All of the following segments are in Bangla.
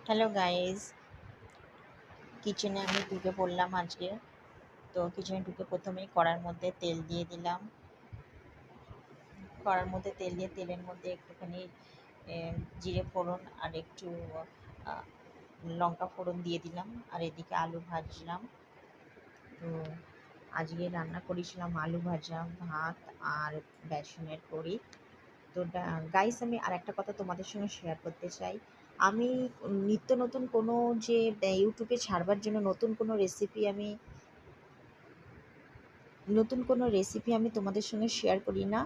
হ্যালো গাইস, কিচেনে আমি ঢুকে পড়লাম আজকে। তো কিচেনে ঢুকে প্রথমেই কড়ার মধ্যে তেল দিয়ে দিলাম। কড়ার মধ্যে তেল দিয়ে তেলের মধ্যে একটুখানি জিরে ফোড়ন আর একটু আহ, লঙ্কা ফোড়ন দিয়ে দিলাম। আর এদিকে আলু ভাজলাম। তো আজকে রান্না করেছিলাম আলু ভাজা, ভাত আর বেসনের বড়ি। তো গাইস, আমি আর একটা কথা তোমাদের সঙ্গে শেয়ার করতে চাই। আমি নিত্য নতুন কোনো যে ইউটিউবে ছাড়বার জন্য নতুন কোনো রেসিপি আমি তোমাদের সঙ্গে শেয়ার করি না।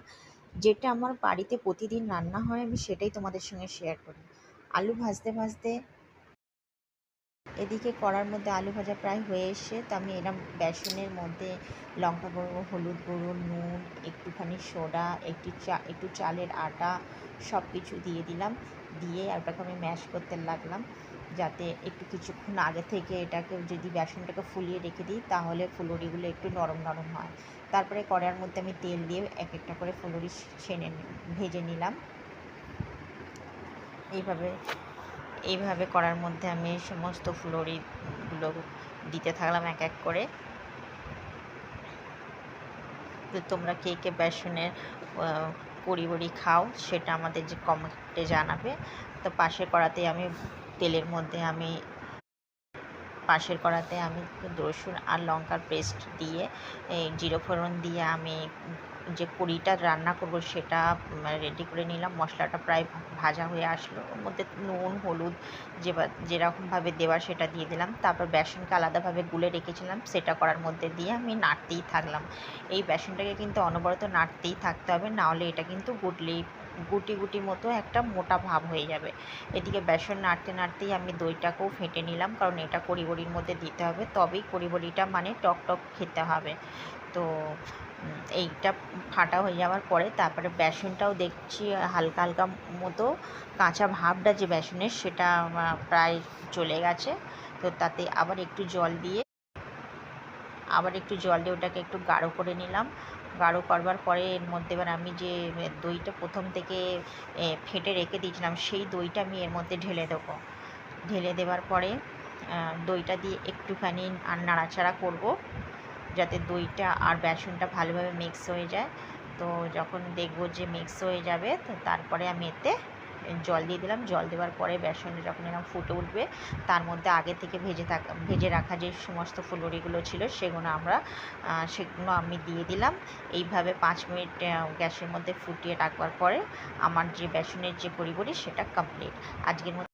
যেটা আমার বাড়িতে প্রতিদিন রান্না হয় আমি সেটাই তোমাদের সঙ্গে শেয়ার করি। আলু ভাজতে ভাজতে এদিকে কড়ার মধ্যে আলু ভাজা প্রায় হয়ে এসে, তো আমি এরম বেসনের মধ্যে লঙ্কা গুঁড়ো, হলুদ গুঁড়ো, নুন, একটুখানি সোডা, একটু চালের আটা সব কিছু দিয়ে দিলাম। দিয়ে ওটাকে আমি ম্যাশ করতে লাগলাম, যাতে একটু কিছুক্ষণ আগে থেকে এটাকে যদি বেসনটাকে ফুলিয়ে রেখে দিই তাহলে ফুলুরিগুলো একটু নরম নরম হয়। তারপরে কড়ার মধ্যে আমি তেল দিয়ে এক একটা করে ফুলুরি ভেজে নিলাম। এইভাবে এইভাবে কড়ার মধ্যে আমি সমস্ত ফুলুরিগুলো দিতে থাকলাম এক এক করে। তো তোমরা কে কে বেসনের বড়ি বড়ি খাও সেটা আমাদের যে কমেন্টে জানাবে। তো পাশের কড়াতে আমি রসুন আর লঙ্কার পেস্ট দিয়ে জিরে ফোড়ন দিয়ে আমি যে বড়িটা রান্না করব সেটা রেডি করে নিলাম। মশলাটা প্রায় ভাজা হয়ে আসলো, ওর মধ্যে নুন, হলুদ যেরকমভাবে দেওয়া সেটা দিয়ে দিলাম। তারপর বেসনকে আলাদাভাবে গুলে রেখেছিলাম সেটা করার মধ্যে দিয়ে আমি নাড়তেই থাকলাম। এই বেসনটাকে কিন্তু অনবরত নাড়তেই থাকতে হবে, নাহলে এটা কিন্তু গুটি গুটি মতো একটা মোটা ভাব হয়ে যাবে। এদিকে বেসন নাড়তে নাড়তেই আমি দইটাকেও ফেটে নিলাম, কারণ এটা কড়ি বড়ির মধ্যে দিতে হবে, তবেই কড়ি বড়িটা মানে টক টক খেতে হবে। তো এইটা ফাটা হয়ে যাওয়ার পরে তারপরে বেসনটাও দেখছি হালকা হালকা মতো কাঁচা ভাবটা যে বেসনের সেটা প্রায় চলে গেছে। তো তাতে আবার একটু জল দিয়ে ওটাকে একটু গাঢ় করে নিলাম। গাঢ় করবার পরে এর মধ্যে এবার আমি যে দইটা প্রথম থেকে ফেটে রেখে দিয়েছিলাম সেই দইটা আমি এর মধ্যে ঢেলে দেবো। ঢেলে দেওয়ার পরে দইটা দিয়ে একটুখানি আর নাড়াচাড়া করব, যাতে দইটা আর বেসনটা ভালোভাবে মিক্স হয়ে যায়। তো যখন দেখব যে মিক্স হয়ে যাবে তো তারপরে আমি এতে জল দিয়ে দিলাম। জল দেওয়ার পরে বেসনটা যখন এরকম ফুটে উঠবে তার মধ্যে আগে থেকে ভেজে রাখা যে সমস্ত ফুলুরিগুলো ছিল সেগুলো আমি দিয়ে দিলাম। এইভাবে 5 মিনিট গ্যাসের মধ্যে ফুটিয়ে রাখবার পরে আমার যে বেসনের যে বড়ি সেটা কমপ্লিট। আজকের মতো